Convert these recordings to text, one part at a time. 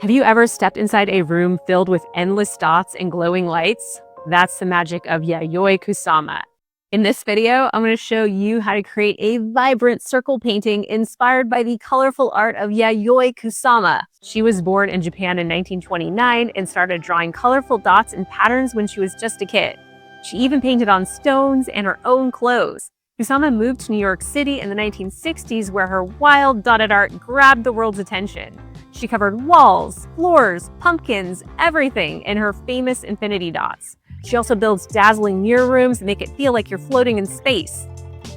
Have you ever stepped inside a room filled with endless dots and glowing lights? That's the magic of Yayoi Kusama. In this video, I'm going to show you how to create a vibrant circle painting inspired by the colorful art of Yayoi Kusama. She was born in Japan in 1929 and started drawing colorful dots and patterns when she was just a kid. She even painted on stones and her own clothes. Kusama moved to New York City in the 1960s, where her wild dotted art grabbed the world's attention. She covered walls, floors, pumpkins, everything in her famous infinity dots. She also builds dazzling mirror rooms that make it feel like you're floating in space.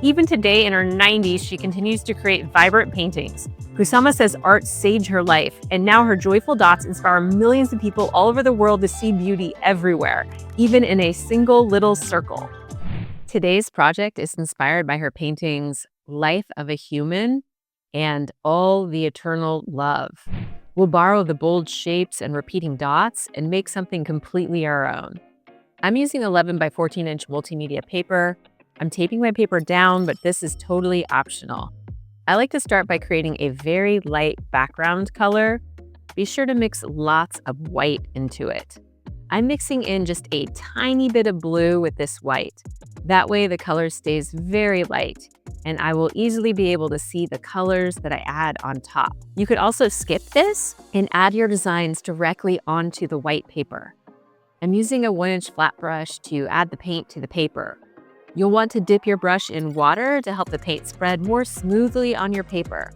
Even today, in her 90s, she continues to create vibrant paintings. Kusama says art saved her life, and now her joyful dots inspire millions of people all over the world to see beauty everywhere, even in a single little circle. Today's project is inspired by her paintings Life of a Human and All the Eternal Love. We'll borrow the bold shapes and repeating dots and make something completely our own. I'm using 11 by 14 inch multimedia paper. I'm taping my paper down, but this is totally optional. I like to start by creating a very light background color. Be sure to mix lots of white into it. I'm mixing in just a tiny bit of blue with this white. That way the color stays very light, and I will easily be able to see the colors that I add on top. You could also skip this and add your designs directly onto the white paper. I'm using a 1-inch flat brush to add the paint to the paper. You'll want to dip your brush in water to help the paint spread more smoothly on your paper.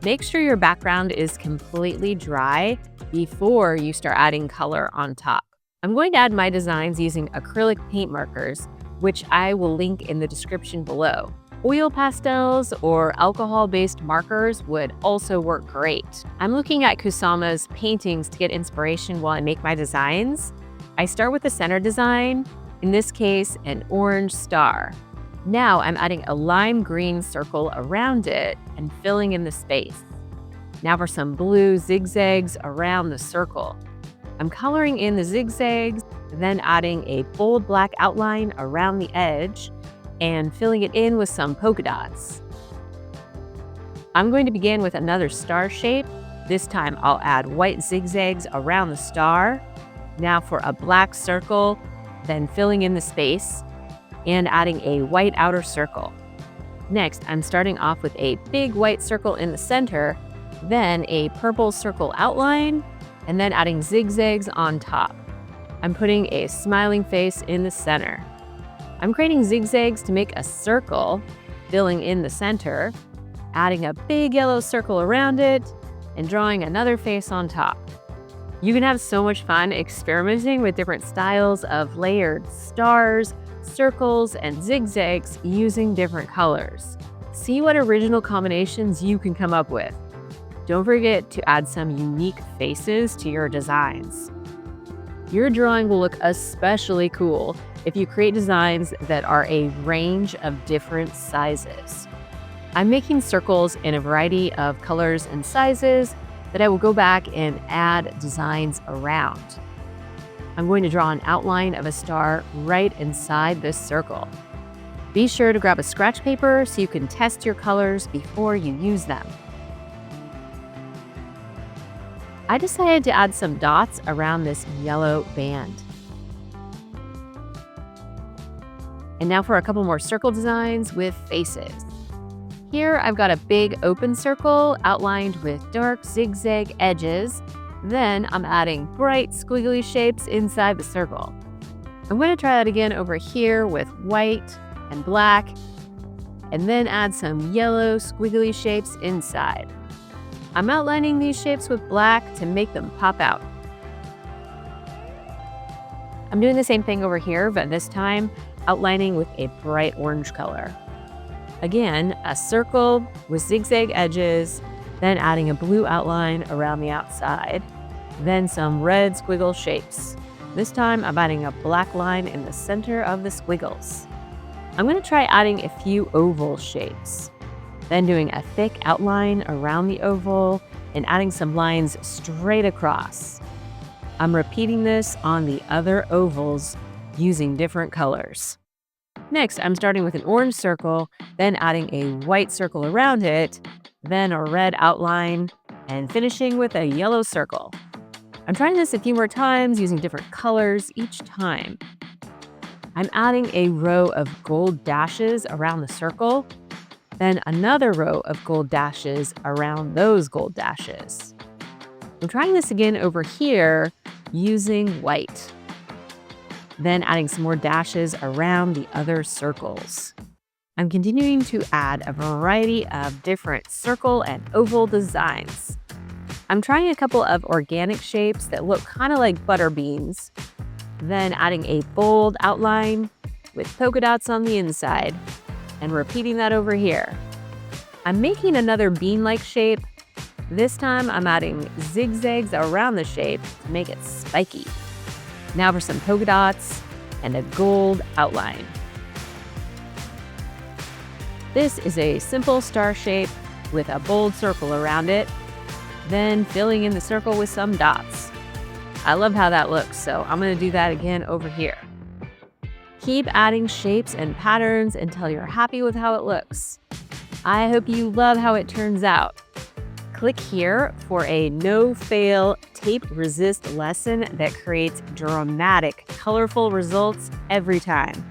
Make sure your background is completely dry before you start adding color on top. I'm going to add my designs using acrylic paint markers, which I will link in the description below. Oil pastels or alcohol-based markers would also work great. I'm looking at Kusama's paintings to get inspiration while I make my designs. I start with the center design, in this case, an orange star. Now I'm adding a lime green circle around it and filling in the space. Now for some blue zigzags around the circle. I'm coloring in the zigzags, then adding a bold black outline around the edge and filling it in with some polka dots. I'm going to begin with another star shape. This time I'll add white zigzags around the star. Now for a black circle, then filling in the space and adding a white outer circle. Next, I'm starting off with a big white circle in the center, then a purple circle outline, and then adding zigzags on top. I'm putting a smiling face in the center. I'm creating zigzags to make a circle, filling in the center, adding a big yellow circle around it, and drawing another face on top. You can have so much fun experimenting with different styles of layered stars, circles, and zigzags using different colors. See what original combinations you can come up with. Don't forget to add some unique faces to your designs. Your drawing will look especially cool if you create designs that are a range of different sizes. I'm making circles in a variety of colors and sizes that I will go back and add designs around. I'm going to draw an outline of a star right inside this circle. Be sure to grab a scratch paper so you can test your colors before you use them. I decided to add some dots around this yellow band. And now for a couple more circle designs with faces. Here I've got a big open circle outlined with dark zigzag edges. Then I'm adding bright squiggly shapes inside the circle. I'm going to try that again over here with white and black, and then add some yellow squiggly shapes inside. I'm outlining these shapes with black to make them pop out. I'm doing the same thing over here, but this time outlining with a bright orange color. Again, a circle with zigzag edges, then adding a blue outline around the outside, then some red squiggle shapes. This time I'm adding a black line in the center of the squiggles. I'm going to try adding a few oval shapes, then doing a thick outline around the oval and adding some lines straight across. I'm repeating this on the other ovals using different colors. Next, I'm starting with an orange circle, then adding a white circle around it, then a red outline, and finishing with a yellow circle. I'm trying this a few more times using different colors each time. I'm adding a row of gold dashes around the circle, then another row of gold dashes around those gold dashes. I'm trying this again over here using white, then adding some more dashes around the other circles. I'm continuing to add a variety of different circle and oval designs. I'm trying a couple of organic shapes that look kind of like butter beans, then adding a bold outline with polka dots on the inside, and repeating that over here. I'm making another bean-like shape. This time I'm adding zigzags around the shape to make it spiky. Now for some polka dots and a gold outline. This is a simple star shape with a bold circle around it, then filling in the circle with some dots. I love how that looks, so I'm going to do that again over here. Keep adding shapes and patterns until you're happy with how it looks. I hope you love how it turns out. Click here for a no-fail tape resist lesson that creates dramatic, colorful results every time.